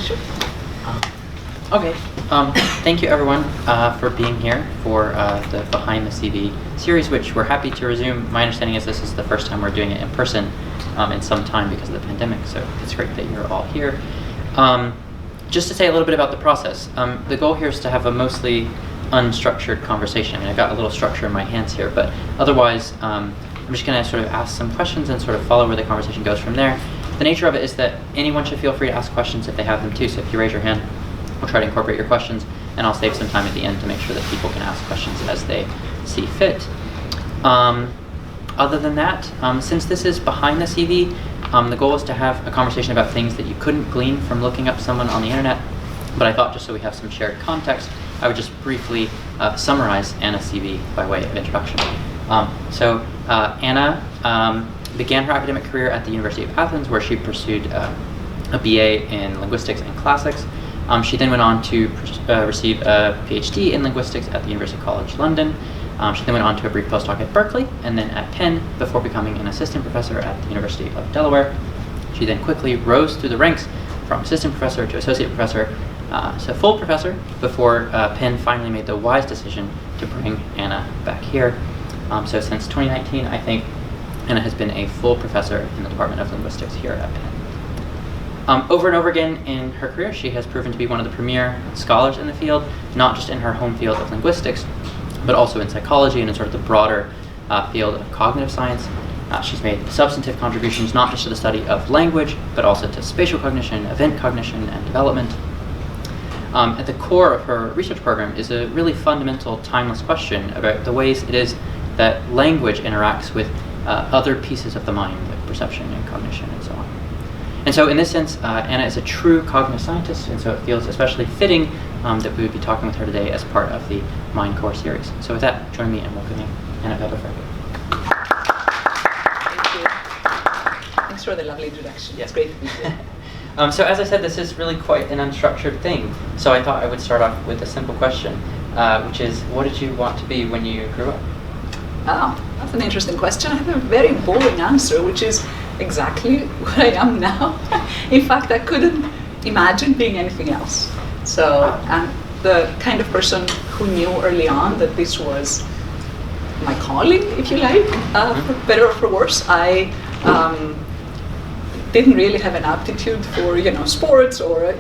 Sure. Okay. Thank you, everyone, for being here for the Behind the CV series, which we're happy to resume. My understanding is this is the first time we're doing it in person in some time because of the pandemic, so it's great that you're all here. Just to say a little bit about the process, the goal here is to have a mostly unstructured conversation. I mean, I've got a little structure in my hands here, but otherwise, I'm just going to sort of ask some questions and sort of follow where the conversation goes from there. The nature of it is that anyone should feel free to ask questions if they have them too, so if you raise your hand, we'll try to incorporate your questions, and I'll save some time at the end to make sure that people can ask questions as they see fit. Other than that, since this is Behind the CV, the goal is to have a conversation about things that you couldn't glean from looking up someone on the internet, but I thought just so we have some shared context, I would just briefly summarize Anna's CV by way of introduction. Anna began her academic career at the University of Athens, where she pursued a BA in linguistics and classics. She then went on to receive a PhD in linguistics at the University College London. She then went on to a brief postdoc at Berkeley and then at Penn before becoming an assistant professor at the University of Delaware. She then quickly rose through the ranks from assistant professor to associate professor to full professor before Penn finally made the wise decision to bring Anna back here. So since 2019, I think Anna has been a full professor in the Department of Linguistics here at Penn. Over and over again in her career, she has proven to be one of the premier scholars in the field, not just in her home field of linguistics, but also in psychology and in sort of the broader field of cognitive science. She's made substantive contributions not just to the study of language, but also to spatial cognition, event cognition, and development. At the core of her research program is a really fundamental, timeless question about the ways it is that language interacts with other pieces of the mind, like perception and cognition and so on. And so in this sense, Anna is a true cognitive scientist, and so it feels especially fitting that we would be talking with her today as part of the Mind Core series. So with that, join me in welcoming Anna Papafragou. Thank you. Thanks for the lovely introduction. Yes. It's great to be here. So as I said, this is really quite an unstructured thing. So I thought I would start off with a simple question, which is, what did you want to be when you grew up? Oh, that's an interesting question. I have a very boring answer, which is exactly what I am now. In fact, I couldn't imagine being anything else. So I'm the kind of person who knew early on that this was my calling, if you like, for better or for worse. I didn't really have an aptitude for, sports or,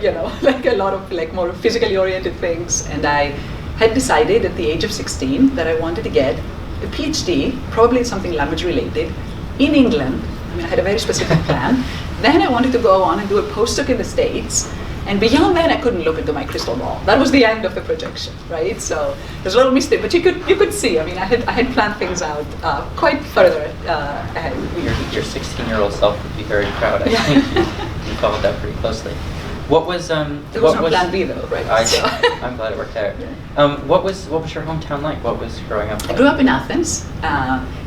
like a lot of more physically oriented things. And I had decided at the age of 16 that I wanted to get a PhD, probably something language related, in England. I mean, I had a very specific plan. Then I wanted to go on and do a postdoc in the States. And beyond that, I couldn't look into my crystal ball. That was the end of the projection, right? So there's a little mystery, but you could see. I mean, I had planned things out quite further ahead. Your 16-year-old self would be very proud. I think you followed that pretty closely. What was there was no plan B though, right? I'm glad it worked out. Yeah. What was your hometown like? What was growing up like? I grew up in Athens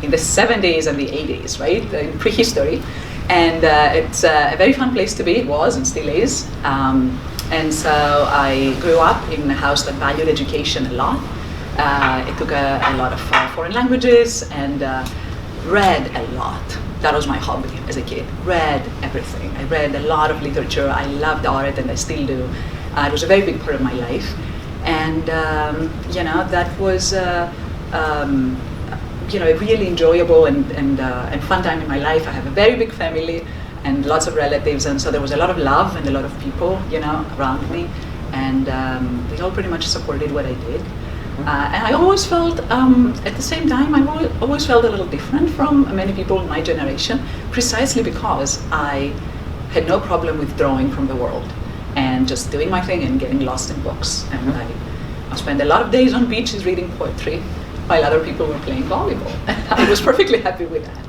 in the 70s and the 80s, right? In prehistory. And it's a very fun place to be. It was and still is. And so I grew up in a house that valued education a lot. It took a lot of foreign languages and read a lot. That was my hobby as a kid. Read everything. I read a lot of literature. I loved art, and I still do. It was a very big part of my life. And that was a really enjoyable and fun time in my life. I have a very big family and lots of relatives, and so there was a lot of love and a lot of people, around me, and they all pretty much supported what I did. And I always felt, at the same time, I always felt a little different from many people in my generation, precisely because I had no problem withdrawing from the world and just doing my thing and getting lost in books. And I spent a lot of days on beaches reading poetry while other people were playing volleyball. I was perfectly happy with that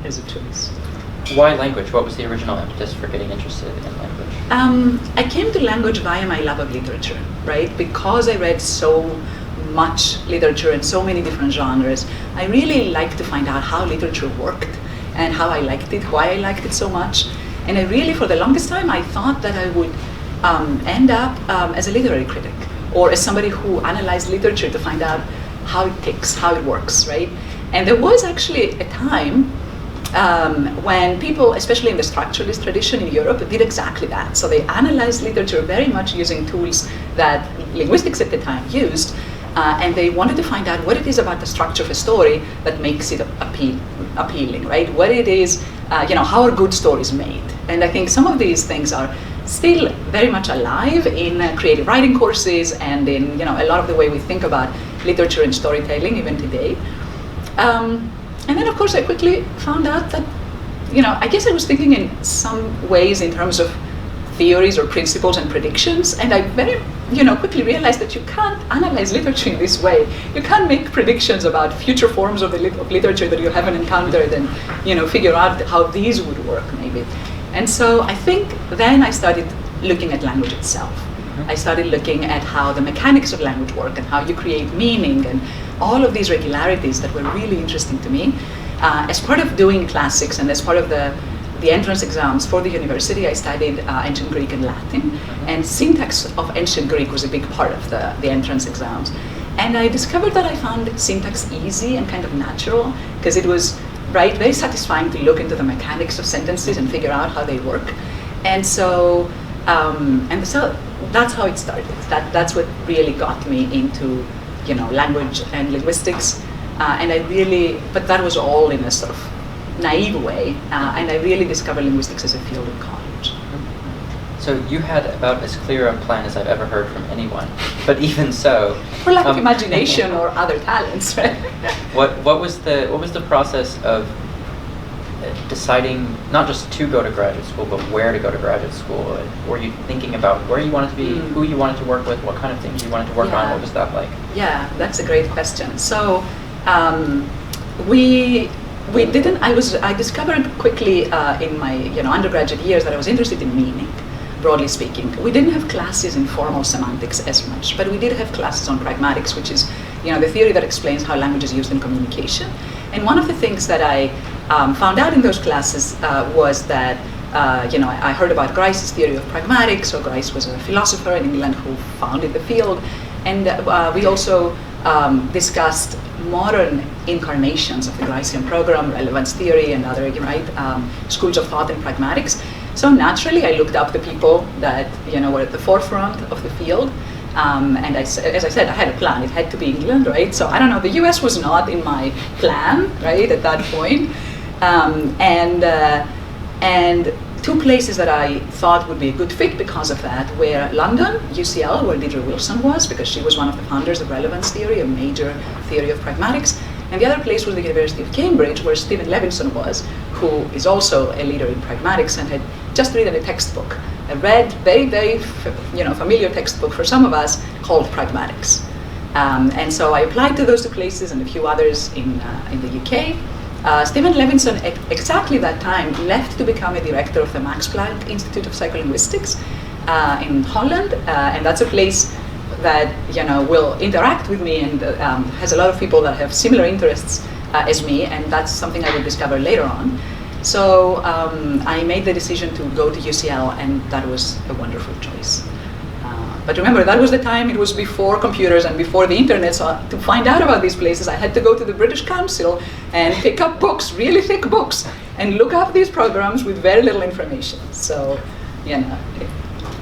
as a choice. Why language? What was the original impetus for getting interested in language? I came to language via my love of literature, right? Because I read so much literature in so many different genres, I really liked to find out how literature worked and how I liked it, why I liked it so much. And I really, for the longest time, I thought that I would end up as a literary critic or as somebody who analyzed literature to find out how it ticks, how it works, right? And there was actually a time when people, especially in the structuralist tradition in Europe, did exactly that. So they analyzed literature very much using tools that linguistics at the time used, and they wanted to find out what it is about the structure of a story that makes it appealing, right? What it is, how are good stories made? And I think some of these things are still very much alive in creative writing courses and in a lot of the way we think about literature and storytelling even today. And then, of course, I quickly found out that, I guess I was thinking in some ways in terms of theories or principles and predictions, and I very, quickly realized that you can't analyze literature in this way. You can't make predictions about future forms of literature that you haven't encountered and, figure out how these would work, maybe. And so I think then I started looking at language itself. I started looking at how the mechanics of language work and how you create meaning and all of these regularities that were really interesting to me. As part of doing classics and as part of the entrance exams for the university, I studied ancient Greek and Latin, and syntax of ancient Greek was a big part of the entrance exams. And I discovered that I found syntax easy and kind of natural, because it was very satisfying to look into the mechanics of sentences and figure out how they work. And so that's how it started. That's what really got me into language and linguistics, but that was all in a sort of naive way, and I really discovered linguistics as a field in college. So you had about as clear a plan as I've ever heard from anyone, but even so, for lack of imagination or other talents, right? What was the process of deciding not just to go to graduate school, but where to go to graduate school? Were you thinking about where you wanted to be, who you wanted to work with, what kind of things you wanted to work on? What was that like? Yeah, that's a great question. So I discovered quickly in my undergraduate years that I was interested in meaning, broadly speaking. We didn't have classes in formal semantics as much, but we did have classes on pragmatics, which is the theory that explains how language is used in communication. And one of the things that I found out in those classes was that I heard about Grice's theory of pragmatics. So Grice was a philosopher in England who founded the field, and we also discussed modern incarnations of the Gricean program, relevance theory, and other schools of thought in pragmatics. So naturally, I looked up the people that were at the forefront of the field, and as I said, I had a plan. It had to be England, right? So I don't know. The U.S. was not in my plan, right, at that point, and two places that I thought would be a good fit because of that were London, UCL, where Deidre Wilson was, because she was one of the founders of relevance theory, a major theory of pragmatics. And the other place was the University of Cambridge, where Stephen Levinson was, who is also a leader in pragmatics and had just written a textbook, a very, very familiar textbook for some of us called Pragmatics. And so I applied to those two places and a few others in the UK. Stephen Levinson, at exactly that time, left to become a director of the Max Planck Institute of Psycholinguistics in Holland, and that's a place that will interact with me and has a lot of people that have similar interests as me, and that's something I will discover later on. So I made the decision to go to UCL, and that was a wonderful choice. But remember, that was the time, it was before computers and before the internet, so to find out about these places, I had to go to the British Council and pick up books, really thick books, and look up these programs with very little information. So,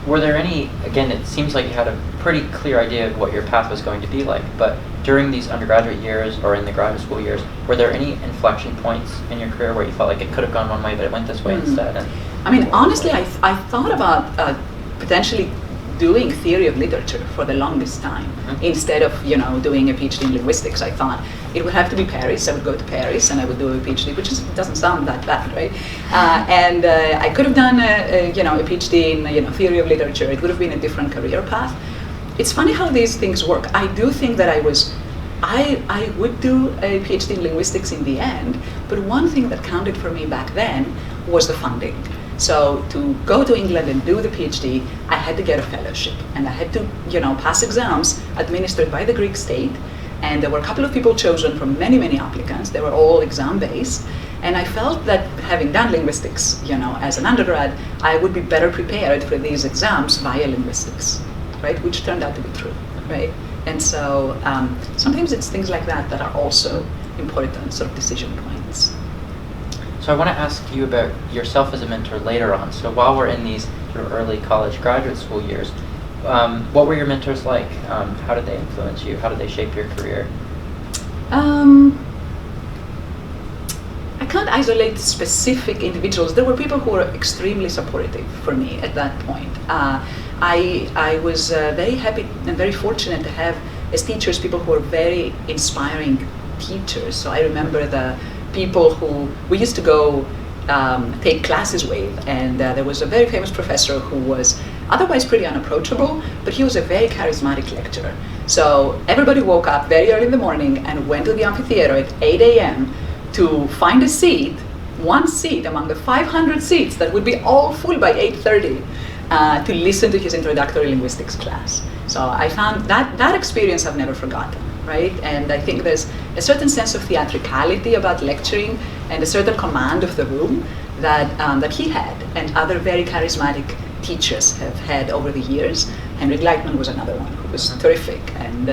Were there any, again, it seems like you had a pretty clear idea of what your path was going to be like, but during these undergraduate years or in the graduate school years, were there any inflection points in your career where you felt like it could have gone one way, but it went this way instead? Honestly, I thought about potentially doing theory of literature for the longest time. Instead of doing a PhD in linguistics, I thought it would have to be Paris. I would go to Paris and I would do a PhD, which doesn't sound that bad, right? And I could have done a PhD in theory of literature. It would have been a different career path. It's funny how these things work. I do think that I would do a PhD in linguistics in the end, but one thing that counted for me back then was the funding. So to go to England and do the PhD, I had to get a fellowship, and I had to, pass exams administered by the Greek state. And there were a couple of people chosen from many, many applicants. They were all exam-based, and I felt that having done linguistics, as an undergrad, I would be better prepared for these exams via linguistics, right? Which turned out to be true, right? And so sometimes it's things like that that are also important sort of decision points. So I want to ask you about yourself as a mentor later on. So while we're in these sort of early college graduate school years, what were your mentors like? How did they influence you? How did they shape your career? I can't isolate specific individuals. There were people who were extremely supportive for me at that point. I was very happy and very fortunate to have as teachers people who were very inspiring teachers. So I remember the people who we used to go take classes with, and there was a very famous professor who was otherwise pretty unapproachable, but he was a very charismatic lecturer. So everybody woke up very early in the morning and went to the amphitheater at 8 a.m. to find a seat, one seat among the 500 seats that would be all full by 8:30 to listen to his introductory linguistics class. So I found that experience I've never forgotten, right? And I think there's a certain sense of theatricality about lecturing and a certain command of the room that he had and other very charismatic teachers have had over the years. Lila Gleitman was another one who was terrific and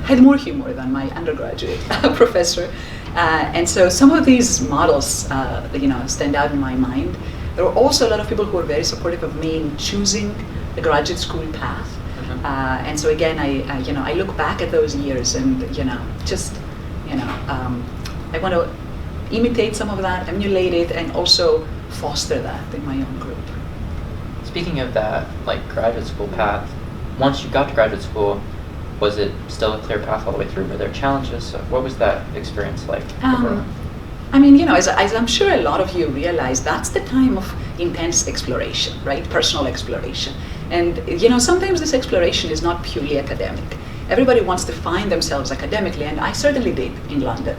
had more humor than my undergraduate professor. And so some of these models, stand out in my mind. There were also a lot of people who were very supportive of me in choosing a graduate school path. And so again, I look back at those years and I want to imitate some of that, emulate it, and also foster that in my own group. Speaking of that, like graduate school path, once you got to graduate school, was it still a clear path all the way through? Were there challenges? So what was that experience like? As I'm sure a lot of you realize, that's the time of intense exploration, right? Personal exploration. And, sometimes this exploration is not purely academic. Everybody wants to find themselves academically, and I certainly did in London.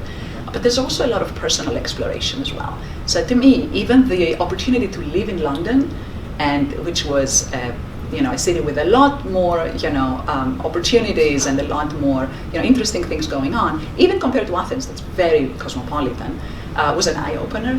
But there's also a lot of personal exploration as well. So to me, even the opportunity to live in London, and which was a city with a lot more opportunities and a lot more interesting things going on, even compared to Athens, that's very cosmopolitan, was an eye-opener.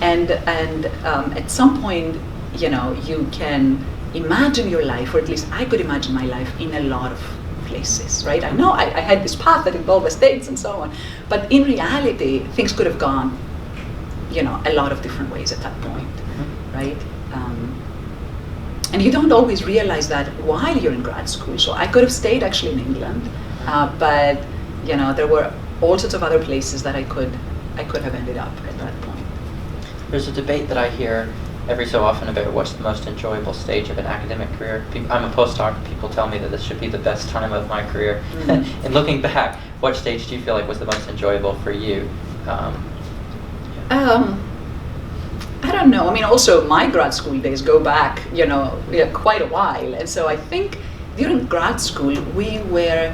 And at some point, you can imagine your life, or at least I could imagine my life in a lot of places, right? I know I had this path that involved the States and so on, but in reality, things could have gone, a lot of different ways at that point, right? And you don't always realize that while you're in grad school. So I could have stayed actually in England, but there were all sorts of other places that I could have ended up at that point. There's a debate that I hear every so often about what's the most enjoyable stage of an academic career. I'm a postdoc. People tell me that this should be the best time of my career. And looking back, what stage do you feel like was the most enjoyable for you? I don't know. Also my grad school days go back, quite a while. And so I think during grad school, we were,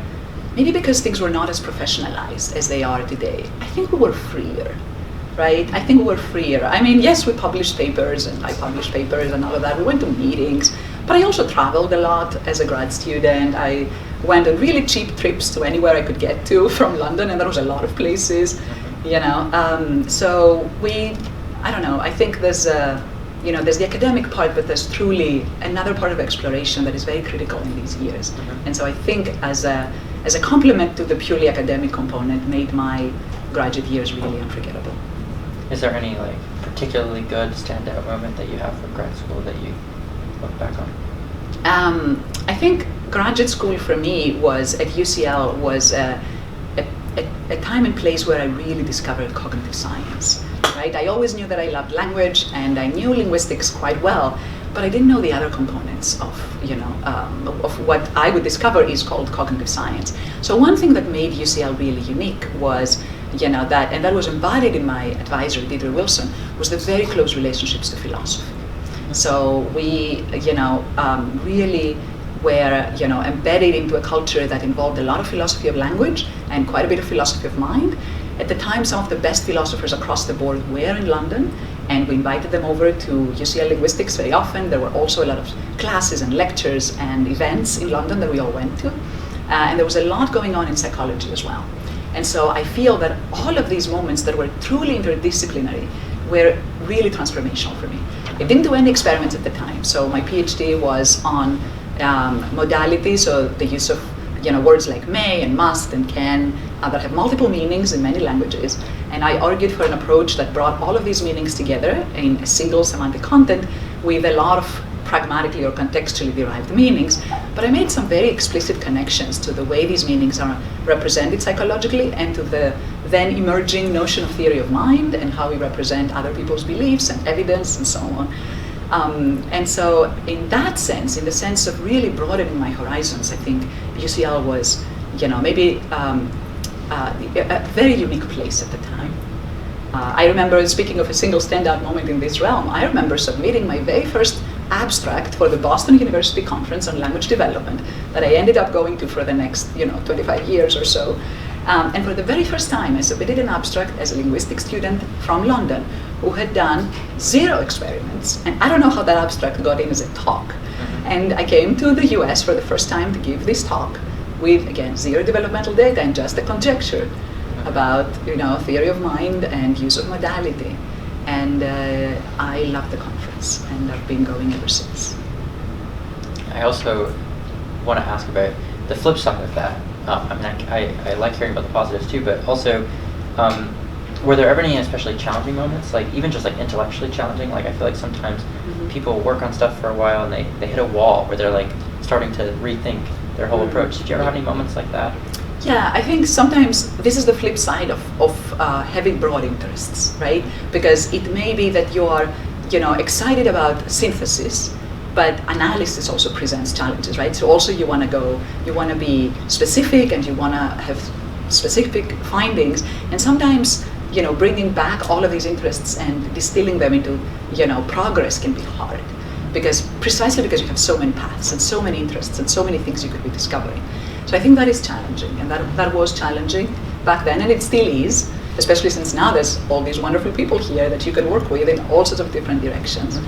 maybe because things were not as professionalized as they are today, I think we were freer, right? I think we were freer. Yes, we published papers, and I published papers and all of that. We went to meetings, but I also traveled a lot as a grad student. I went on really cheap trips to anywhere I could get to from London, and there was a lot of places, So I don't know, I think there's the academic part, but there's truly another part of exploration that is very critical in these years. And so I think as a complement to the purely academic component, made my graduate years really unforgettable. Is there any particularly good standout moment that you have from grad school that you look back on? I think graduate school for me was at UCL was a time and place where I really discovered cognitive science. Right? I always knew that I loved language and I knew linguistics quite well, but I didn't know the other components of what I would discover is called cognitive science. So one thing that made UCL really unique was that was embodied in my advisor, Deidre Wilson, was the very close relationships to philosophy. So we really were embedded into a culture that involved a lot of philosophy of language and quite a bit of philosophy of mind. At the time, some of the best philosophers across the board were in London, and we invited them over to UCL Linguistics very often. There were also a lot of classes and lectures and events in London that we all went to. And there was a lot going on in psychology as well. And so I feel that all of these moments that were truly interdisciplinary were really transformational for me. I didn't do any experiments at the time. So my PhD was on modality, so the use of words like may and must and can that have multiple meanings in many languages, And I argued for an approach that brought all of these meanings together in a single semantic content with a lot of pragmatically or contextually derived meanings, but I made some very explicit connections to the way these meanings are represented psychologically and to the then emerging notion of theory of mind and how we represent other people's beliefs and evidence and so on. And so in that sense, in the sense of really broadening my horizons, I think UCL was, maybe a very unique place at the time. I remember, speaking of a single standout moment in this realm, I remember submitting my very first abstract for the Boston University Conference on Language Development that I ended up going to for the next 25 years or so. And for the very first time, I submitted an abstract as a linguistics student from London who had done 0 experiments. And I don't know how that abstract got in as a talk. Mm-hmm. And I came to the US for the first time to give this talk with, again, 0 developmental data and just a conjecture about theory of mind and use of modality. And I loved the conference, and I've been going ever since. I also want to ask about the flip side of that. I like hearing about the positives too, but also, were there ever any especially challenging moments, like even just like intellectually challenging? Like I feel like sometimes people work on stuff for a while and they hit a wall where they're like starting to rethink their whole approach. Did you ever have any moments like that? Yeah, I think sometimes this is the flip side of having broad interests, right? Because it may be that you are, excited about synthesis, but analysis also presents challenges, right? So also you want to be specific, and you want to have specific findings, and sometimes, bringing back all of these interests and distilling them into, progress can be hard, precisely because you have so many paths and so many interests and so many things you could be discovering. So I think that is challenging, and that was challenging back then, and it still is, especially since now there's all these wonderful people here that you can work with in all sorts of different directions.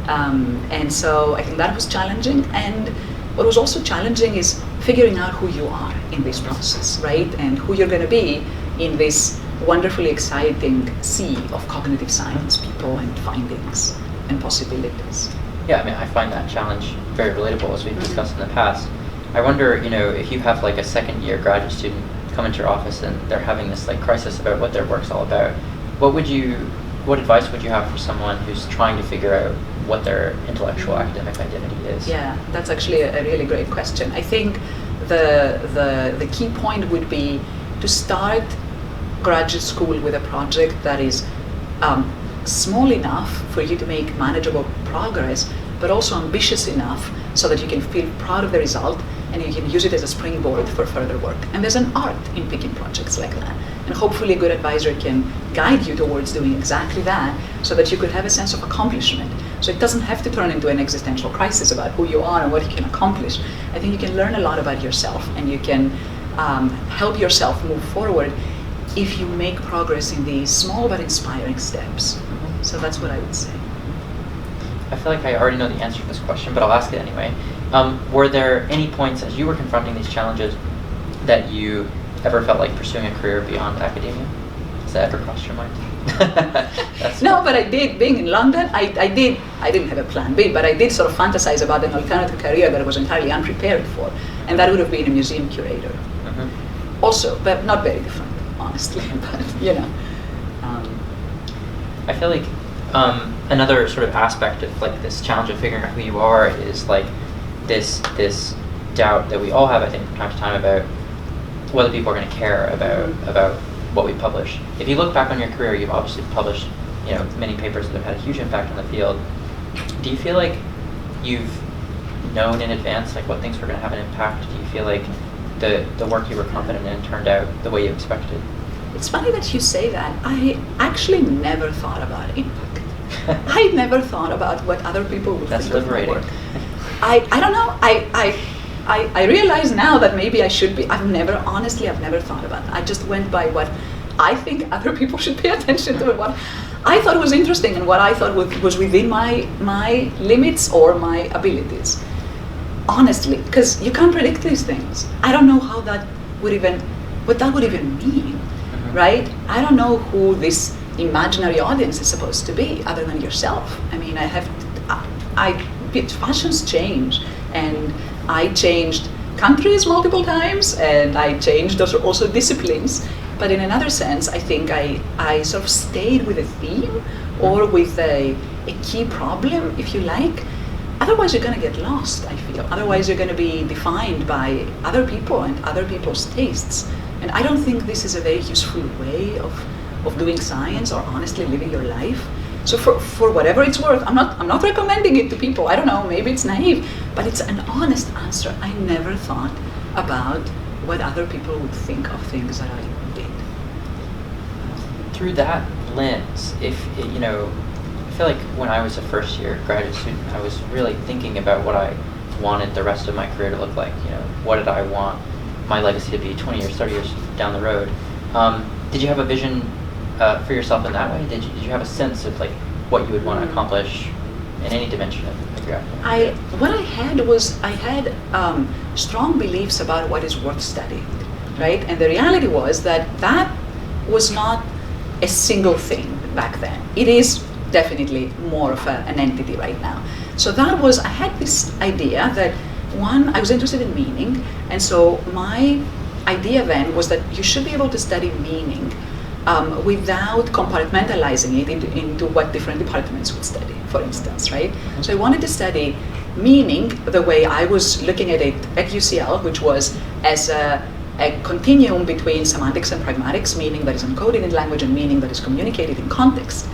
And so I think that was challenging, and what was also challenging is figuring out who you are in this process, right? And who you're going to be in this wonderfully exciting sea of cognitive science people and findings and possibilities. Yeah, I find that challenge very relatable, as we've discussed in the past. I wonder, if you have like a second-year graduate student come into your office and they're having this like crisis about what their work's all about, what advice would you have for someone who's trying to figure out what their intellectual academic identity is? Yeah, that's actually a really great question. I think the key point would be to start graduate school with a project that is small enough for you to make manageable progress, but also ambitious enough so that you can feel proud of the result and you can use it as a springboard for further work. And there's an art in picking projects like that. And hopefully a good advisor can guide you towards doing exactly that so that you could have a sense of accomplishment. So it doesn't have to turn into an existential crisis about who you are and what you can accomplish. I think you can learn a lot about yourself, and you can help yourself move forward if you make progress in these small but inspiring steps. So that's what I would say. I feel like I already know the answer to this question, but I'll ask it anyway. Were there any points as you were confronting these challenges that you ever felt like pursuing a career beyond academia? Has that ever crossed your mind? No, but I did. Being in London, I didn't have a plan B, but I did sort of fantasize about an alternative career that I was entirely unprepared for, and that would have been a museum curator. Mm-hmm. Also, but not very different, honestly, but I feel like another sort of aspect of like this challenge of figuring out who you are is like this doubt that we all have, I think, from time to time about whether people are going to care about what we publish. If you look back on your career, you've obviously published many papers that have had a huge impact on the field. Do you feel like you've known in advance like what things were going to have an impact? Do you feel like the work you were confident in turned out the way you expected? It's funny that you say that. I actually never thought about impact. I never thought about what other people would think of my work. I don't know. I realize now that maybe I should be. I've never thought about that. I just went by what I think other people should pay attention to, and what I thought was interesting and what I thought was within my limits or my abilities. Honestly, because you can't predict these things. I don't know what that would even mean, right? I don't know who this imaginary audience is supposed to be other than yourself. Fashions change, and I changed countries multiple times, and I changed also disciplines, But in another sense, I think I sort of stayed with a theme or with a key problem, if you like. Otherwise, you're going to get lost, I feel. Otherwise, you're going to be defined by other people and other people's tastes. And I don't think this is a very useful way of doing science or honestly living your life. So for whatever it's worth, I'm not recommending it to people. I don't know, maybe it's naive, but it's an honest answer. I never thought about what other people would think of things that I did. Through that lens, I feel like when I was a first year graduate student, I was really thinking about what I wanted the rest of my career to look like. What did I want my legacy to be 20 years, 30 years down the road? Did you have a vision for yourself in that way? Did you have a sense of like what you would want to accomplish in any dimension of your academic career? What I had was strong beliefs about what is worth studying, right? And the reality was that was not a single thing back then. It is definitely more of an entity right now. So I had this idea that I was interested in meaning, and so my idea then was that you should be able to study meaning without compartmentalizing it into what different departments would study, for instance, right? So I wanted to study meaning the way I was looking at it at UCL, which was as a continuum between semantics and pragmatics, meaning that is encoded in language and meaning that is communicated in context.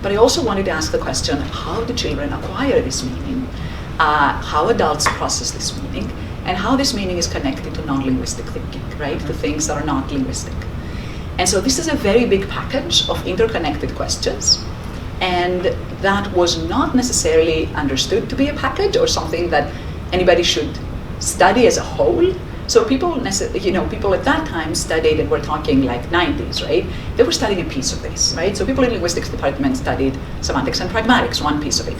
But I also wanted to ask the question, how do children acquire this meaning? How adults process this meaning? And how this meaning is connected to non-linguistic thinking, right? To things that are not linguistic. And so this is a very big package of interconnected questions. And that was not necessarily understood to be a package or something that anybody should study as a whole. So people at that time studied, and we're talking like 90s, right? They were studying a piece of this, right? So people in linguistics department studied semantics and pragmatics, one piece of it.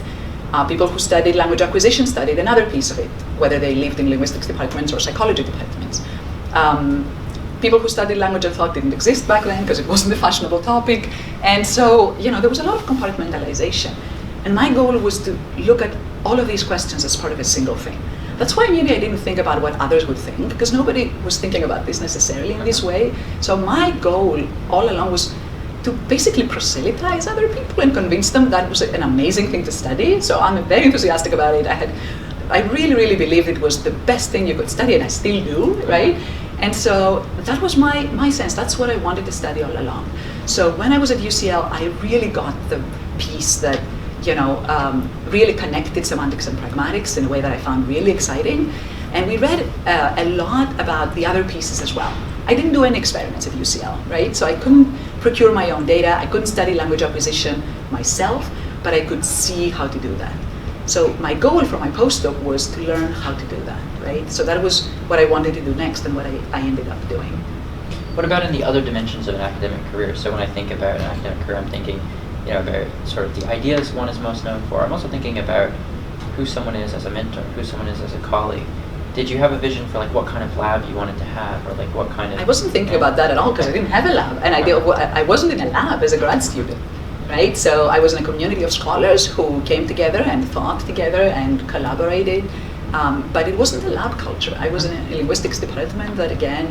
People who studied language acquisition studied another piece of it, whether they lived in linguistics departments or psychology departments. People who studied language and thought didn't exist back then because it wasn't a fashionable topic. And so, there was a lot of compartmentalization. And my goal was to look at all of these questions as part of a single thing. That's why maybe I didn't think about what others would think, because nobody was thinking about this necessarily in this way. So my goal all along was to basically proselytize other people and convince them that was an amazing thing to study. So I'm very enthusiastic about it. I really, really believed it was the best thing you could study, and I still do, right? And so that was my sense. That's what I wanted to study all along. So when I was at UCL, I really got the piece that really connected semantics and pragmatics in a way that I found really exciting. And we read a lot about the other pieces as well. I didn't do any experiments at UCL, right? So I couldn't procure my own data. I couldn't study language acquisition myself, but I could see how to do that. So my goal for my postdoc was to learn how to do that, right? So that was what I wanted to do next and what I ended up doing. What about in the other dimensions of an academic career? So when I think about an academic career, I'm thinking, about sort of the ideas one is most known for. I'm also thinking about who someone is as a mentor, who someone is as a colleague. Did you have a vision for like what kind of lab you wanted to have, or like what kind of? I wasn't thinking about that at all because I didn't have a lab, and I wasn't in a lab as a grad student, right? So I was in a community of scholars who came together and thought together and collaborated, but it wasn't a lab culture. I was in a linguistics department that again,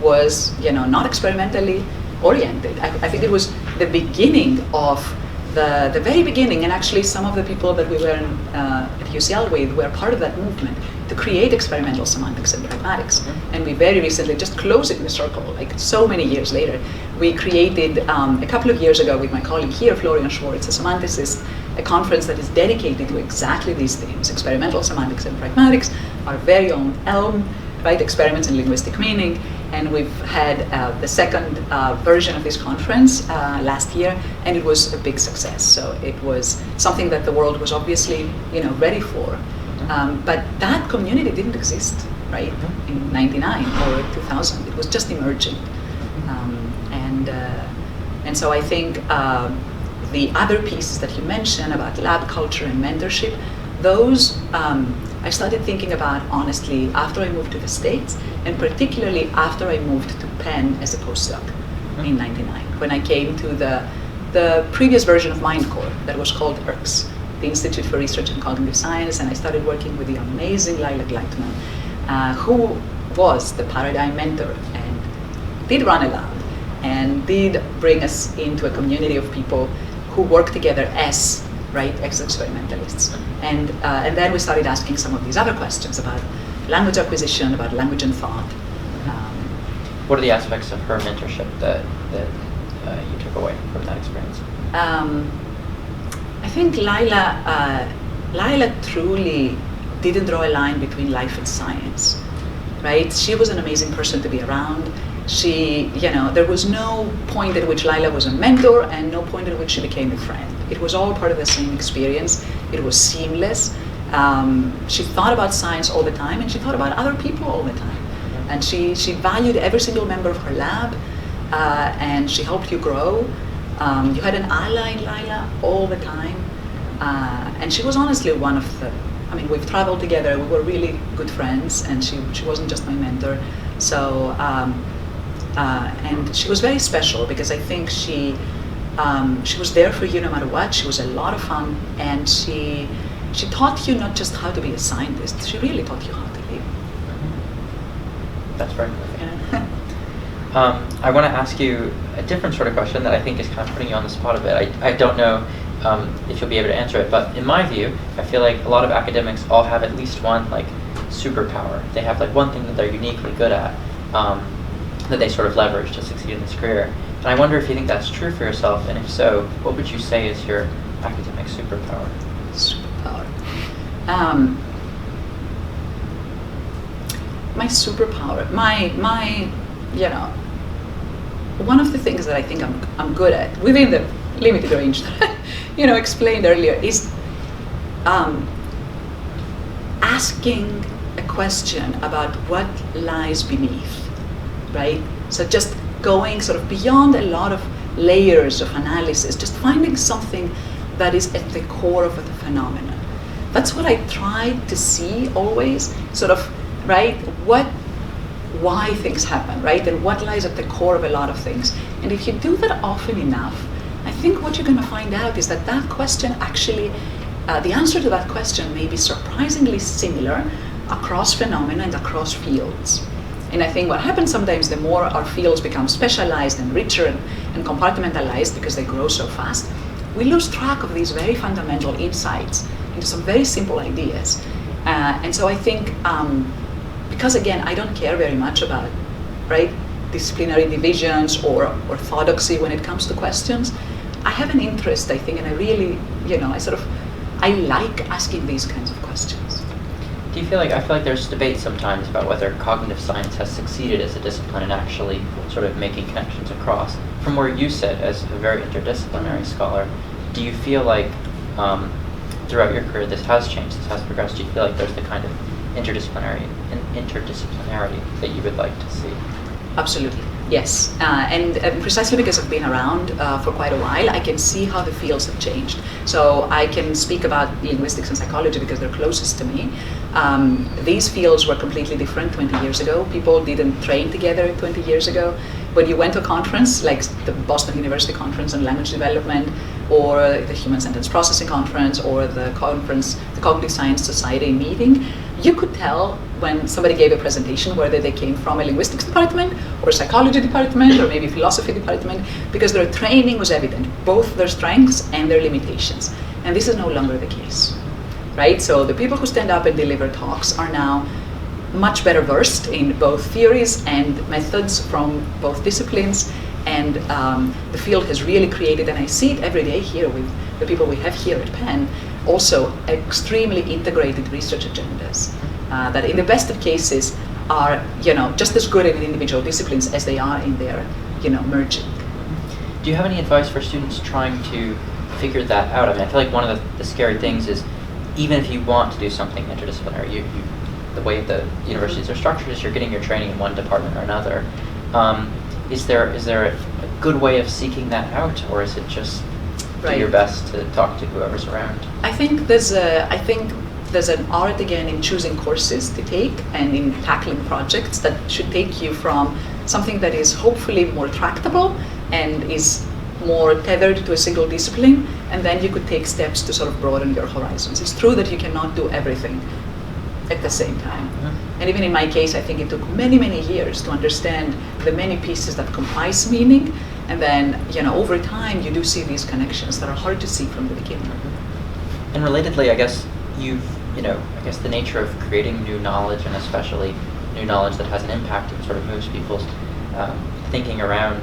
was not experimentally oriented. I think it was the beginning of the very beginning, and actually some of the people that we were at UCL with were part of that movement to create experimental semantics and pragmatics. And we very recently, just closing the circle, like so many years later, we created a couple of years ago with my colleague here, Florian Schwartz, a semanticist, a conference that is dedicated to exactly these themes, experimental semantics and pragmatics, our very own ELM, right, experiments in linguistic meaning. And we've had the second version of this conference last year, and it was a big success. So it was something that the world was obviously, ready for. But that community didn't exist, right, in '99 or 2000. It was just emerging. And so I think the other pieces that you mentioned about lab culture and mentorship, those I started thinking about honestly after I moved to the States, and particularly after I moved to Penn as a postdoc in '99, when I came to the previous version of MindCore that was called IRCS, the Institute for Research in Cognitive Science, and I started working with the amazing Lila Gleitman, who was the paradigm mentor and did run a lab. and did bring us into a community of people who work together as experimentalists. And then we started asking some of these other questions about language acquisition, about language and thought. What are the aspects of her mentorship that you took away from that experience? I think Lila truly didn't draw a line between life and science, right? She was an amazing person to be around. She, there was no point at which Lila was a mentor and no point at which she became a friend. It was all part of the same experience. It was seamless. She thought about science all the time, and she thought about other people all the time. And she valued every single member of her lab, and she helped you grow. You had an ally in Lila all the time. And she was honestly one of the, we've traveled together, we were really good friends, and she wasn't just my mentor. So, and she was very special because I think she was there for you no matter what. She was a lot of fun, and she taught you not just how to be a scientist, she really taught you how to live. That's very moving. I want to ask you a different sort of question that I think is kind of putting you on the spot a bit. I don't know if you'll be able to answer it, but in my view, I feel like a lot of academics all have at least one superpower. They have one thing that they're uniquely good at that they sort of leverage to succeed in this career. And I wonder if you think that's true for yourself, and if so, what would you say is your academic superpower? Superpower. My superpower, one of the things that I think I'm good at, within the limited range that I explained earlier, is asking a question about what lies beneath, right? So just going sort of beyond a lot of layers of analysis, just finding something that is at the core of the phenomenon. That's what I try to see always, sort of, right? Why things happen, right? And what lies at the core of a lot of things. And if you do that often enough, I think what you're going to find out is that question actually, the answer to that question may be surprisingly similar across phenomena and across fields. And I think what happens sometimes, the more our fields become specialized and richer and compartmentalized because they grow so fast, we lose track of these very fundamental insights into some very simple ideas. And so I think, because again, I don't care very much about, disciplinary divisions or orthodoxy when it comes to questions, I have an interest, I think, and I really, I like asking these kinds of questions. Do you feel I feel like there's debate sometimes about whether cognitive science has succeeded as a discipline in actually sort of making connections across. From where you sit as a very interdisciplinary scholar, do you feel like throughout your career this has changed, this has progressed? Do you feel like there's the kind of interdisciplinarity that you would like to see? Absolutely, yes. And precisely because I've been around for quite a while, I can see how the fields have changed. So I can speak about linguistics and psychology because they're closest to me. These fields were completely different 20 years ago. People didn't train together 20 years ago. When you went to a conference, like the Boston University Conference on Language Development, or the Human Sentence Processing Conference, or the Cognitive Science Society meeting, you could tell when somebody gave a presentation whether they came from a linguistics department or a psychology department or maybe philosophy department, because their training was evident, both their strengths and their limitations. And this is no longer the case, right? So the people who stand up and deliver talks are now much better versed in both theories and methods from both disciplines, and the field has really created, and I see it every day here with the people we have here at Penn, also extremely integrated research agendas that in the best of cases are just as good in individual disciplines as they are in their merging. Do you have any advice for students trying to figure that out? I mean, I feel like one of the scary things is, even if you want to do something interdisciplinary, the way the universities are structured is you're getting your training in one department or another. Is there a good way of seeking that out, or is it just do your best to talk to whoever's around? I think there's an art again in choosing courses to take and in tackling projects that should take you from something that is hopefully more tractable and is more tethered to a single discipline, and then you could take steps to sort of broaden your horizons. It's true that you cannot do everything at the same time. And even in my case, I think it took many, many years to understand the many pieces that comprise meaning. And then, over time, you do see these connections that are hard to see from the beginning. And relatedly, I guess the nature of creating new knowledge, and especially new knowledge that has an impact and sort of moves people's thinking around,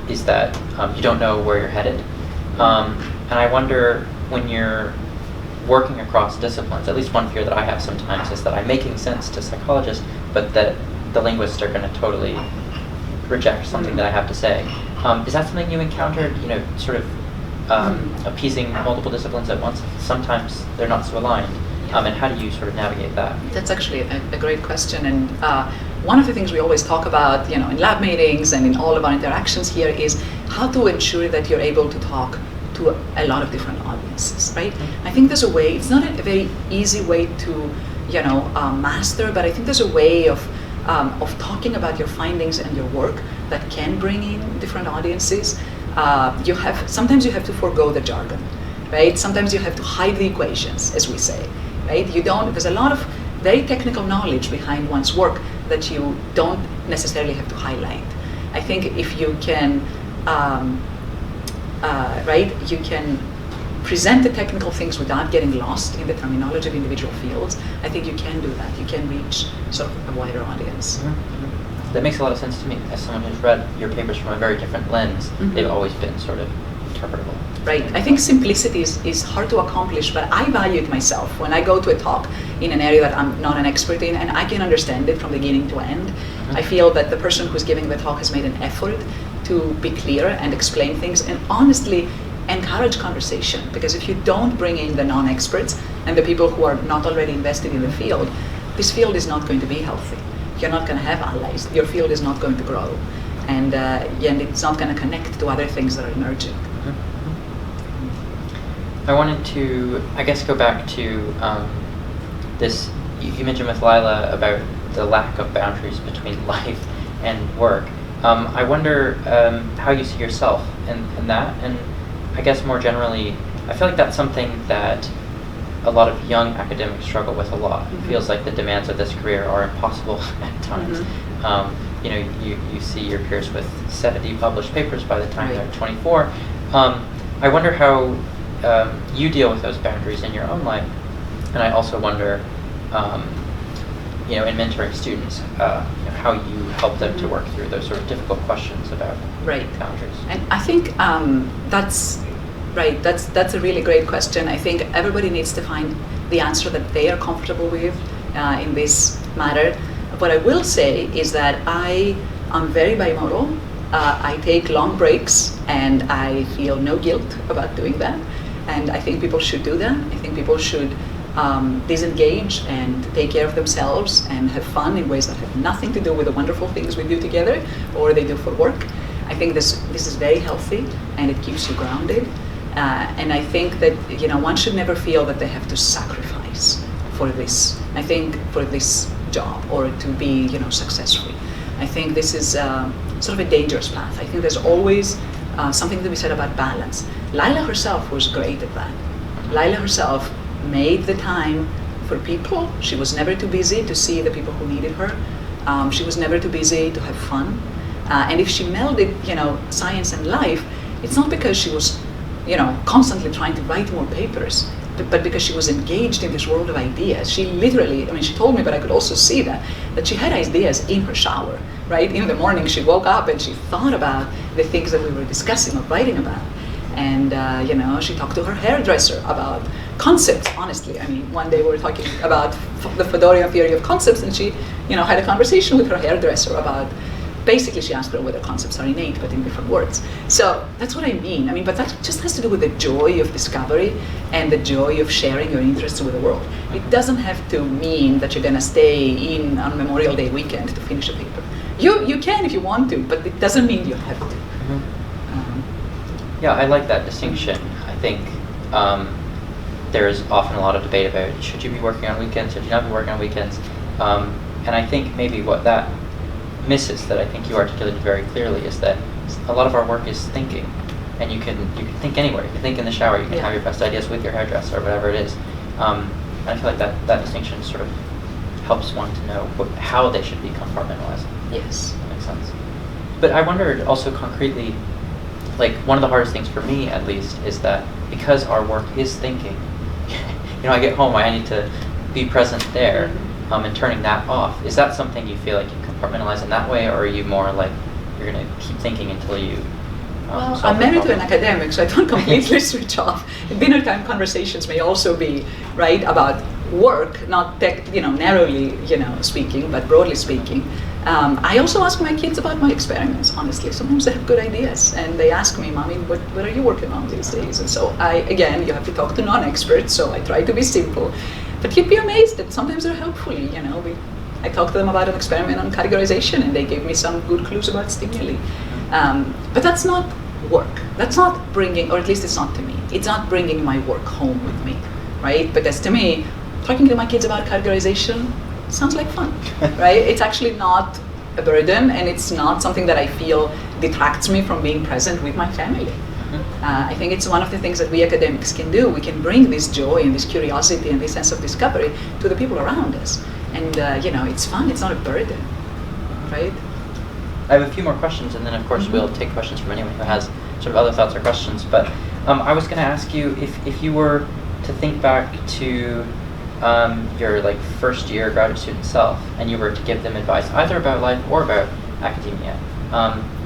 is that you don't know where you're headed. And I wonder, when you're working across disciplines, at least one fear that I have sometimes is that I'm making sense to psychologists, but that the linguists are going to totally reject something that I have to say. Is that something you encountered, sort of appeasing multiple disciplines at once? Sometimes they're not so aligned. And how do you sort of navigate that? That's actually a great question. And one of the things we always talk about, in lab meetings and in all of our interactions here, is how to ensure that you're able to talk to a lot of different audiences, right? I think there's a way. It's not a very easy way to, master, but I think there's a way of talking about your findings and your work that can bring in different audiences. Sometimes you have to forego the jargon, right? Sometimes you have to hide the equations, as we say, right? There's a lot of very technical knowledge behind one's work that you don't necessarily have to highlight. I think if you can, you can present the technical things without getting lost in the terminology of individual fields. I think you can do that. You can reach sort of a wider audience. That makes a lot of sense to me. As someone who's read your papers from a very different lens, they've always been sort of interpretable. Right. I think simplicity is hard to accomplish, but I value it myself. When I go to a talk in an area that I'm not an expert in and I can understand it from beginning to end, I feel that the person who's giving the talk has made an effort to be clear and explain things and honestly encourage conversation. Because if you don't bring in the non-experts and the people who are not already invested in the field, this field is not going to be healthy. You're not going to have allies. Your field is not going to grow. And it's not going to connect to other things that are emerging. I wanted to, go back to this. You mentioned with Lila about the lack of boundaries between life and work. I wonder how you see yourself in that, and I guess more generally, I feel like that's something that a lot of young academics struggle with a lot. It feels like the demands of this career are impossible at times. You see your peers with 70 published papers by the time they're 24. I wonder how you deal with those boundaries in your own life, and I also wonder, in mentoring students, how you help them to work through those sort of difficult questions about boundaries. And I think that's right. That's a really great question. I think everybody needs to find the answer that they are comfortable with in this matter. What I will say is that I am very bimodal. I take long breaks, and I feel no guilt about doing that. And I think people should do that. I think people should disengage and take care of themselves and have fun in ways that have nothing to do with the wonderful things we do together or they do for work. I think this is very healthy, and it keeps you grounded. And I think that one should never feel that they have to sacrifice for this. I think for this job or to be successful. I think this is sort of a dangerous path. I think there's always something to be said about balance. Lila herself was great at that. Lila herself made the time for people. She was never too busy to see the people who needed her. She was never too busy to have fun. And if she melded, science and life, it's not because she was, constantly trying to write more papers, but because she was engaged in this world of ideas. She literally, she told me, but I could also see that she had ideas in her shower, right? In the morning, she woke up and she thought about the things that we were discussing or writing about. And, she talked to her hairdresser about concepts, honestly. One day we were talking about the Fodorian theory of concepts, and she, had a conversation with her hairdresser about, basically she asked her whether concepts are innate, but in different words. So that's what I mean. But that just has to do with the joy of discovery and the joy of sharing your interests with the world. It doesn't have to mean that you're going to stay in on Memorial Day weekend to finish a paper. You can if you want to, but it doesn't mean you have to. Yeah, I like that distinction. I think there's often a lot of debate about should you be working on weekends, should you not be working on weekends, and I think maybe what that misses, that I think you articulated very clearly, is that a lot of our work is thinking, and you can think anywhere. You can think in the shower. You can have your best ideas with your hairdresser or whatever it is. And I feel like that distinction sort of helps one to know how they should be compartmentalized. Yes. That makes sense. But I wondered also concretely, like one of the hardest things for me at least is that because our work is thinking, I get home, I need to be present there, and turning that off. Is that something you feel like you compartmentalize in that way, or are you more like you're going to keep thinking until you well, I'm married to an academic, so I don't completely switch off. Dinner time conversations may also be, right, about work, not narrowly, speaking, but broadly speaking. I also ask my kids about my experiments, honestly. Sometimes they have good ideas, and they ask me, Mommy, what are you working on these days? And so you have to talk to non-experts, so I try to be simple. But you'd be amazed that sometimes they're helpful, I talked to them about an experiment on categorization, and they gave me some good clues about stimuli. But that's not work. That's not bringing, or at least it's not to me, it's not bringing my work home with me, right? Because to me, talking to my kids about categorization sounds like fun, right? It's actually not a burden, and it's not something that I feel detracts me from being present with my family. I think it's one of the things that we academics can do. We can bring this joy and this curiosity and this sense of discovery to the people around us. And it's fun, it's not a burden, right? I have a few more questions, and then of course we'll take questions from anyone who has sort of other thoughts or questions. But I was going to ask you if you were to think back to your first year graduate student self, and you were to give them advice either about life or about academia.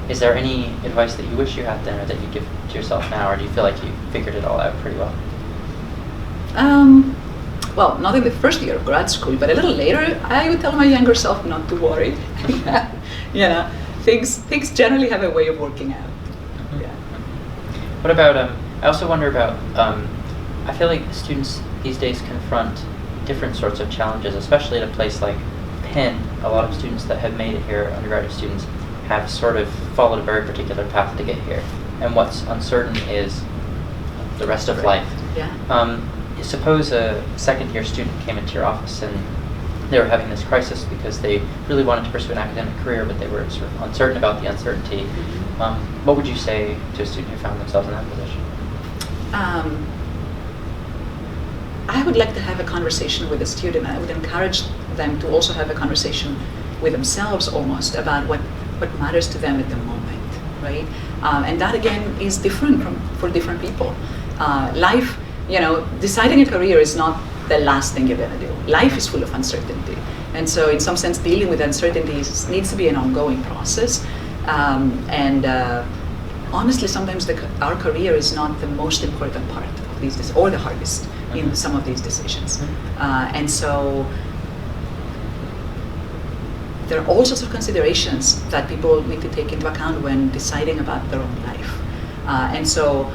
Is there any advice that you wish you had then, or that you give to yourself now, or do you feel like you figured it all out pretty well? Well, not in the first year of grad school, but a little later, I would tell my younger self not to worry. Things generally have a way of working out. Yeah. What about, I also wonder about, I feel like students these days confront different sorts of challenges, especially at a place like Penn. A lot of students that have made it here, undergraduate students, have sort of followed a very particular path to get here. And what's uncertain is the rest of life. Yeah. Suppose a second-year student came into your office and they were having this crisis because they really wanted to pursue an academic career, but they were sort of uncertain about the uncertainty. What would you say to a student who found themselves in that position? I would like to have a conversation with a student. I would encourage them to also have a conversation with themselves almost about what matters to them at the moment, right? And that again is different for different people. Life, deciding a career is not the last thing you're going to do. Life is full of uncertainty. And so in some sense, dealing with uncertainties needs to be an ongoing process. Honestly, sometimes our career is not the most important part of these, or the hardest in some of these decisions. And so there are all sorts of considerations that people need to take into account when deciding about their own life. And so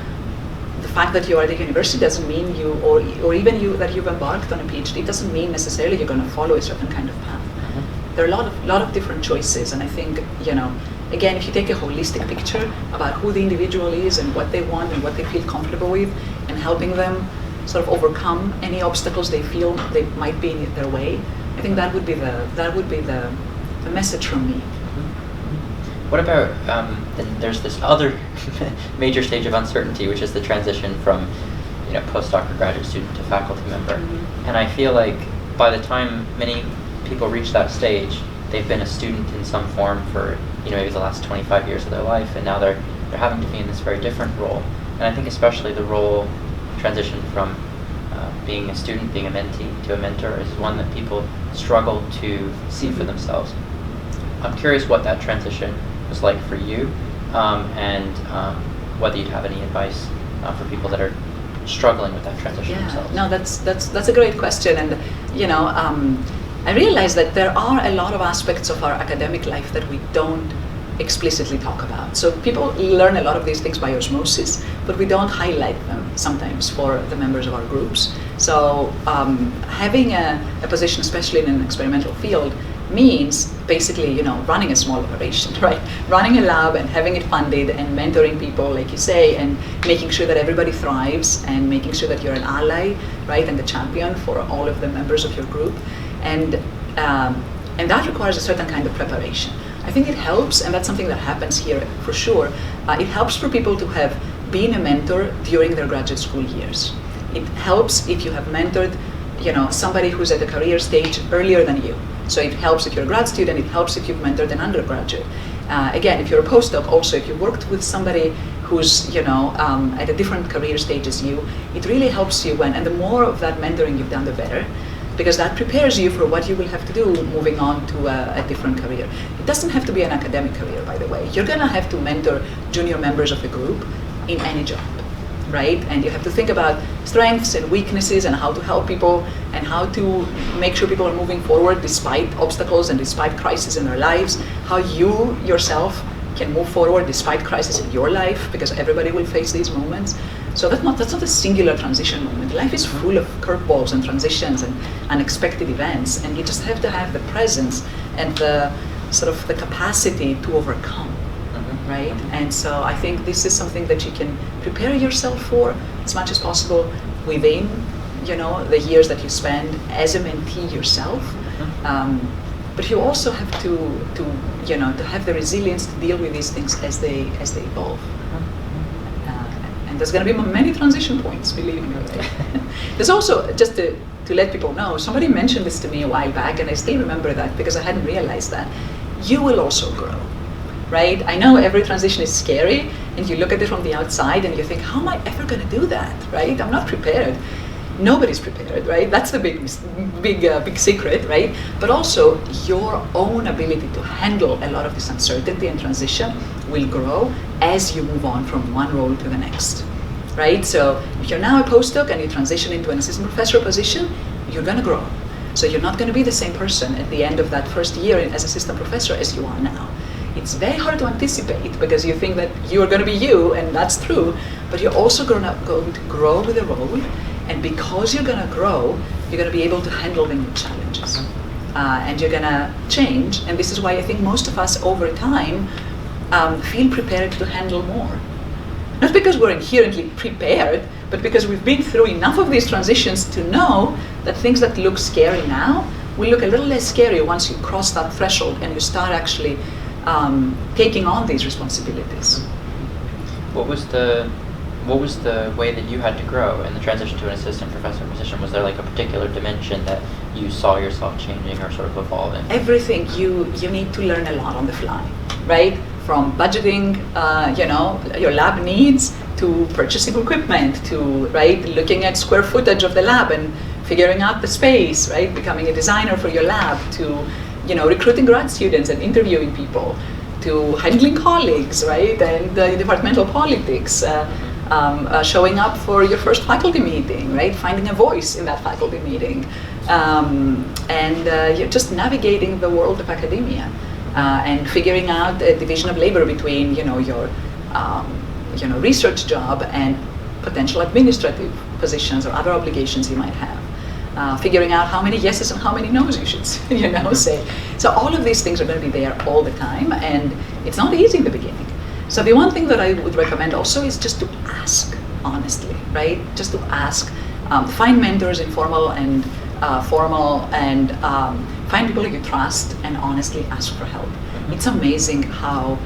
the fact that you are at a university doesn't mean you, or even you, that you've embarked on a PhD, doesn't mean necessarily you're going to follow a certain kind of path. There are a lot of different choices, and I think, again, if you take a holistic picture about who the individual is and what they want and what they feel comfortable with, and helping them sort of overcome any obstacles they feel they might be in their way, I think that would be the message from me. What about, then there's this other major stage of uncertainty, which is the transition from, postdoc or graduate student to faculty member. And I feel like by the time many people reach that stage, they've been a student in some form for, maybe the last 25 years of their life, and now they're having to be in this very different role. And I think especially the role transition from being a student, being a mentee to a mentor is one that people struggle to see for themselves. I'm curious what that transition was like for you, and whether you'd have any advice for people that are struggling with that transition themselves. No, that's a great question, and I realize that there are a lot of aspects of our academic life that we don't explicitly talk about. So people learn a lot of these things by osmosis, but we don't highlight them sometimes for the members of our groups. So having a position, especially in an experimental field, means basically, running a small operation, right? Running a lab and having it funded and mentoring people, like you say, and making sure that everybody thrives and making sure that you're an ally, right, and the champion for all of the members of your group. And that requires a certain kind of preparation. I think it helps, and that's something that happens here for sure. It helps for people to have been a mentor during their graduate school years. It helps if you have mentored somebody who's at a career stage earlier than you. So it helps if you're a grad student, it helps if you've mentored an undergraduate. Again, if you're a postdoc, also if you worked with somebody who's at a different career stage as you, it really helps you and the more of that mentoring you've done, the better, because that prepares you for what you will have to do moving on to a different career. It doesn't have to be an academic career, by the way. You're gonna have to mentor junior members of the group in any job, right? And you have to think about strengths and weaknesses and how to help people and how to make sure people are moving forward despite obstacles and despite crises in their lives, how you yourself can move forward despite crisis in your life, because everybody will face these moments. So that's not a singular transition moment. Life is full of curveballs and transitions and unexpected events, and you just have to have the presence and the sort of the capacity to overcome, right? And so I think this is something that you can prepare yourself for as much as possible within, the years that you spend as a mentee yourself. But you also have to have the resilience to deal with these things as they evolve. And there's going to be many transition points, believe me. Right? There's also, just to let people know, somebody mentioned this to me a while back, and I still remember that because I hadn't realized that. You will also grow, right? I know every transition is scary, and you look at it from the outside and you think, how am I ever going to do that, right? I'm not prepared. Nobody's prepared, right? That's the big secret, right? But also your own ability to handle a lot of this uncertainty and transition will grow as you move on from one role to the next, right? So if you're now a postdoc and you transition into an assistant professor position, you're going to grow. So you're not going to be the same person at the end of that first year as assistant professor as you are now. It's very hard to anticipate because you think that you are going to be you, and that's true, but you're also going to grow with the role. And because you're going to grow, you're going to be able to handle the new challenges. And you're going to change. And this is why I think most of us over time feel prepared to handle more. Not because we're inherently prepared, but because we've been through enough of these transitions to know that things that look scary now will look a little less scary once you cross that threshold and you start actually taking on these responsibilities. What was the way that you had to grow in the transition to an assistant professor position? Was there like a particular dimension that you saw yourself changing or sort of evolving? Everything. You need to learn a lot on the fly, right? From budgeting, your lab needs, to purchasing equipment, to looking at square footage of the lab and figuring out the space, right? Becoming a designer for your lab, to recruiting grad students and interviewing people, to handling colleagues, right? And departmental politics. Showing up for your first faculty meeting, right? Finding a voice in that faculty meeting, and you're just navigating the world of academia and figuring out a division of labor between your research job and potential administrative positions or other obligations you might have. Figuring out how many yeses and how many no's you should say. So all of these things are going to be there all the time, and it's not easy in the beginning. So the one thing that I would recommend also is just to ask honestly, right? Just to ask, find mentors, informal and formal, and find people you trust and honestly ask for help. It's amazing how,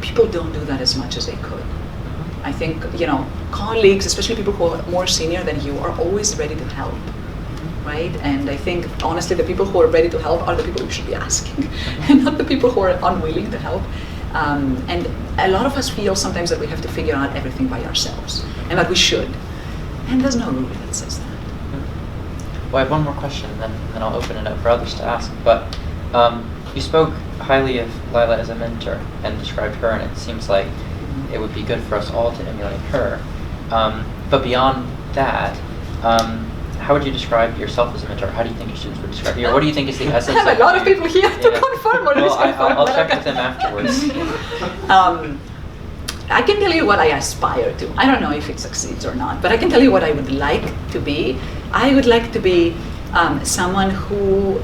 people don't do that as much as they could. I think, colleagues, especially people who are more senior than you, are always ready to help, right? And I think, honestly, the people who are ready to help are the people who should be asking, and not the people who are unwilling to help. And a lot of us feel sometimes that we have to figure out everything by ourselves, and that we should. And there's no rule that says that. Well, I have one more question, and then I'll open it up for others to ask. But you spoke highly of Lila as a mentor and described her, and it seems like it would be good for us all to emulate her. But beyond that, how would you describe yourself as a mentor? How do you think your students would describe you? Or what do you think is the essence? I have a lot of people here to confirm or disconfirm. I'll check with them afterwards. I can tell you what I aspire to. I don't know if it succeeds or not, but I can tell you what I would like to be. I would like to be someone who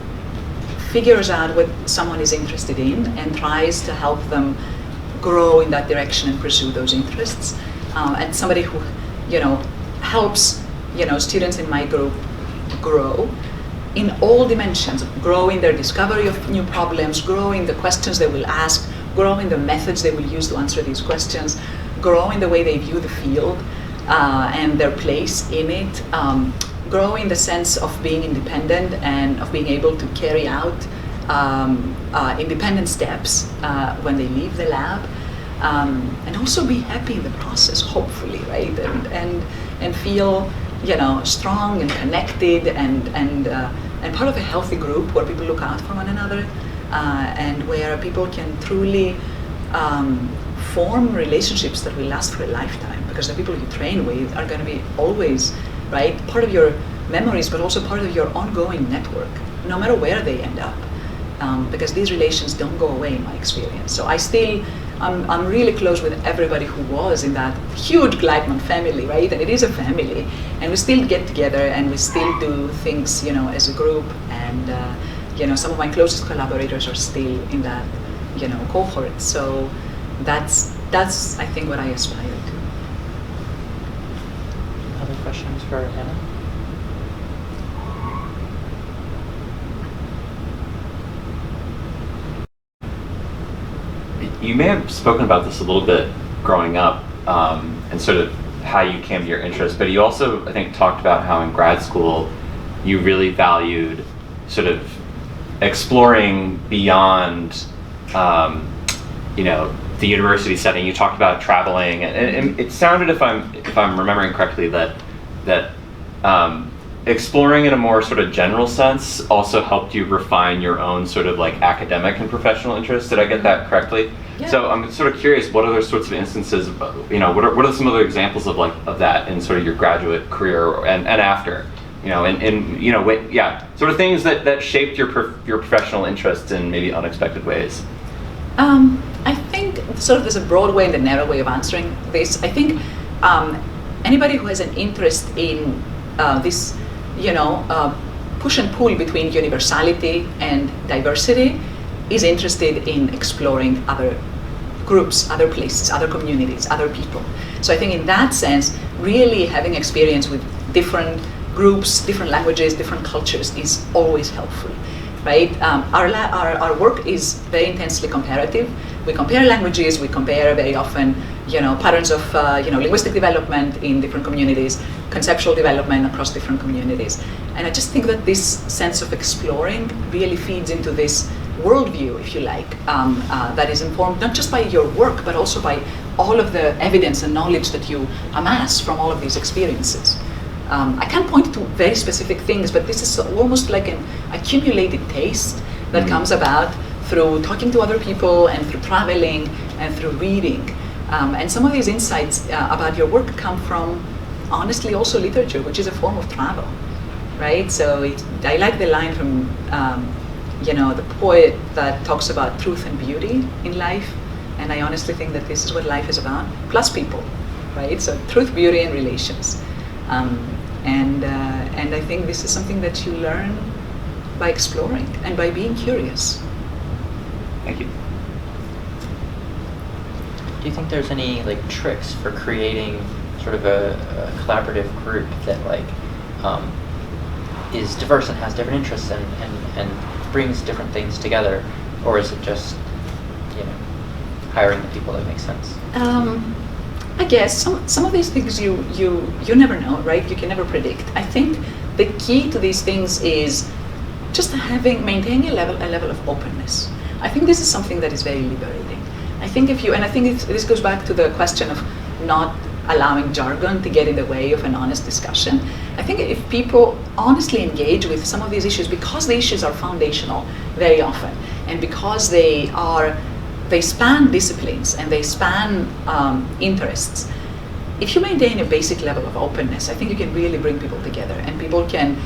figures out what someone is interested in and tries to help them grow in that direction and pursue those interests. And somebody who, helps students in my group grow in all dimensions, grow in their discovery of new problems, grow in the questions they will ask, grow in the methods they will use to answer these questions, grow in the way they view the field and their place in it, grow in the sense of being independent and of being able to carry out independent steps when they leave the lab, and also be happy in the process, hopefully, right? And feel, strong and connected and part of a healthy group where people look out for one another, and where people can truly form relationships that will last for a lifetime, because the people you train with are going to be always, right, part of your memories, but also part of your ongoing network, no matter where they end up, because these relations don't go away in my experience. So I'm really close with everybody who was in that huge Gleitman family, right? And it is a family, and we still get together and we still do things, as a group. And some of my closest collaborators are still in that, cohort. So that's I think what I aspire to. Other questions for Anna? You may have spoken about this a little bit growing up, and sort of how you came to your interest, but you also, I think, talked about how in grad school you really valued sort of exploring beyond, the university setting. You talked about traveling, and it sounded, if I'm remembering correctly, that exploring in a more sort of general sense also helped you refine your own sort of like academic and professional interests. Did I get that correctly? Yeah. So I'm sort of curious, what other sorts of instances, what are some other examples of that in sort of your graduate career and after, sort of things that shaped your professional interests in maybe unexpected ways? I think sort of there's a broad way and a narrow way of answering this. I think anybody who has an interest in this, push and pull between universality and diversity is interested in exploring other groups, other places, other communities, other people. So I think in that sense, really having experience with different groups, different languages, different cultures is always helpful, right? Our work is very intensely comparative. We compare languages, we compare very often, patterns of, linguistic development in different communities, conceptual development across different communities. And I just think that this sense of exploring really feeds into this worldview, if you like, that is informed not just by your work, but also by all of the evidence and knowledge that you amass from all of these experiences. I can't point to very specific things, but this is almost like an accumulated taste that comes about through talking to other people and through traveling and through reading. And some of these insights about your work come from, honestly, also literature, which is a form of travel, right? So I like the line from, the poet that talks about truth and beauty in life. And I honestly think that this is what life is about, plus people, right? So truth, beauty, and relations. And I think this is something that you learn by exploring and by being curious. Thank you. Do you think there's any tricks for creating sort of a collaborative group that is diverse and has different interests and brings different things together, or is it just hiring the people that make sense? I guess some of these things you never know, right? You can never predict. I think the key to these things is just maintaining a level of openness. I think this is something that is very liberating. I think this goes back to the question of not allowing jargon to get in the way of an honest discussion. I think if people honestly engage with some of these issues, because the issues are foundational very often, and because they span disciplines and they span interests, if you maintain a basic level of openness, I think you can really bring people together, and people can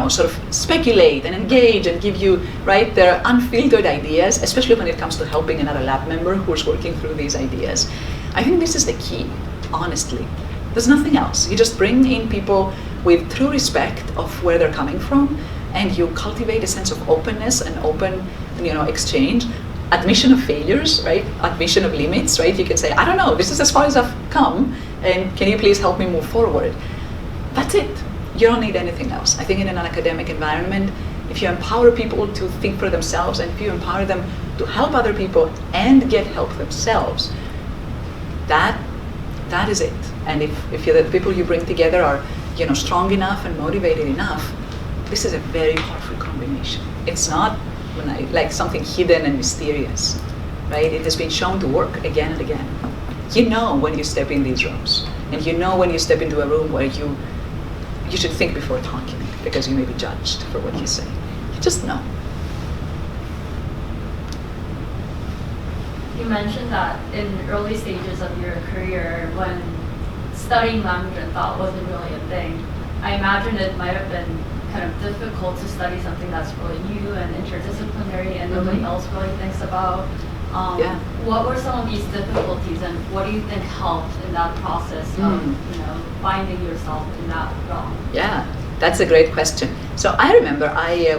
sort of speculate and engage and give you, right, their unfiltered ideas, especially when it comes to helping another lab member who's working through these ideas. I think this is the key, honestly. There's nothing else. You just bring in people with true respect of where they're coming from, and you cultivate a sense of openness and open, exchange, admission of failures, right? Admission of limits, right? You can say, I don't know, this is as far as I've come, and can you please help me move forward? That's it. You don't need anything else. I think in an academic environment, if you empower people to think for themselves, and if you empower them to help other people and get help themselves, that is it. And if the people you bring together are, strong enough and motivated enough, this is a very powerful combination. It's not like something hidden and mysterious, right? It has been shown to work again and again. You know when you step in these rooms, and you know when you step into a room where you should think before talking because you may be judged for what you say. You just know. You mentioned that in early stages of your career, when studying language and thought wasn't really a thing, I imagine it might have been kind of difficult to study something that's really new and interdisciplinary and nobody else really thinks about. What were some of these difficulties, and what do you think helped in that process of finding yourself in that realm? Yeah, that's a great question. So I remember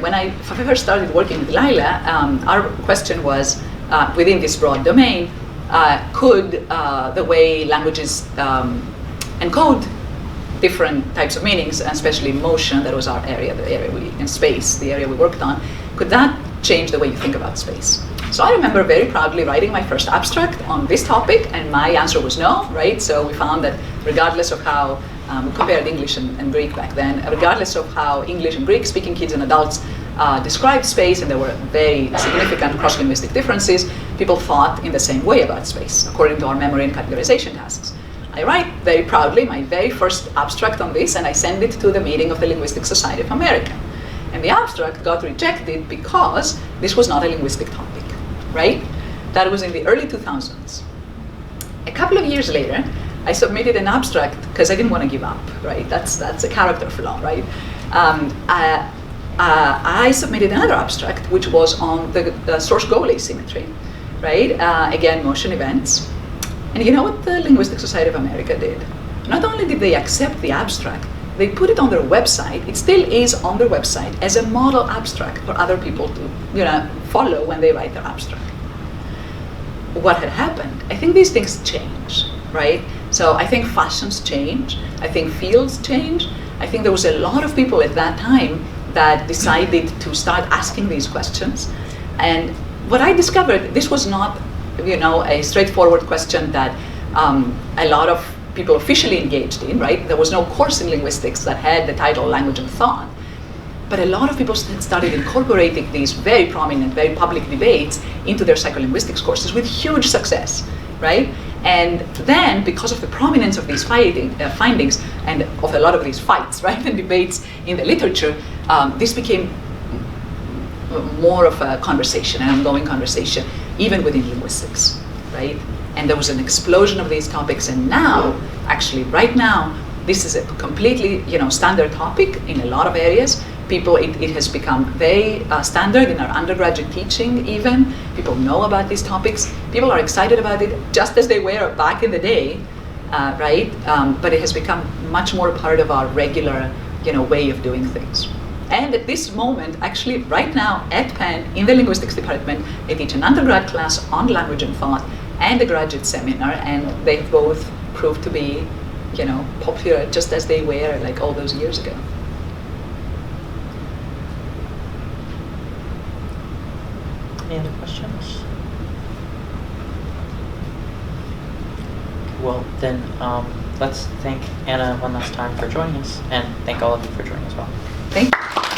when I first started working with Lila, our question was, within this broad domain, could the way languages encode different types of meanings, and especially motion, that was our area, in space, the area we worked on, could that change the way you think about space? So I remember very proudly writing my first abstract on this topic, and my answer was no, right? So we found that regardless of how, we compared English and Greek back then, regardless of how English and Greek speaking kids and adults described space, and there were very significant cross-linguistic differences, people thought in the same way about space, according to our memory and categorization tasks. I write very proudly my very first abstract on this, and I send it to the meeting of the Linguistic Society of America. And the abstract got rejected because this was not a linguistic topic, right? That was in the early 2000s. A couple of years later, I submitted an abstract because I didn't want to give up, right? That's a character flaw, right? I submitted another abstract, which was on the source-goal asymmetry, right? Again, motion events. And you know what the Linguistic Society of America did? Not only did they accept the abstract, they put it on their website. It still is on their website as a model abstract for other people to follow when they write their abstract. What had happened? I think these things change, right? So I think fashions change. I think fields change. I think there was a lot of people at that time that decided to start asking these questions. And what I discovered, this was not a straightforward question that a lot of people officially engaged in, right? There was no course in linguistics that had the title Language and Thought. But a lot of people started incorporating these very prominent, very public debates into their psycholinguistics courses with huge success, right? And then, because of the prominence of these findings and of a lot of these fights, right, and debates in the literature, this became more of a conversation, an ongoing conversation, even within linguistics, right? And there was an explosion of these topics, and now, actually, right now, this is a completely, standard topic in a lot of areas. People, it has become very standard in our undergraduate teaching even. People know about these topics. People are excited about it, just as they were back in the day, right? But it has become much more part of our regular, way of doing things. And at this moment, actually, right now at Penn, in the linguistics department, I teach an undergrad class on language and thought and a graduate seminar, and they both proved to be, popular just as they were like all those years ago. Any other questions? Well, then let's thank Anna one last time for joining us, and thank all of you for joining as well. Thank you.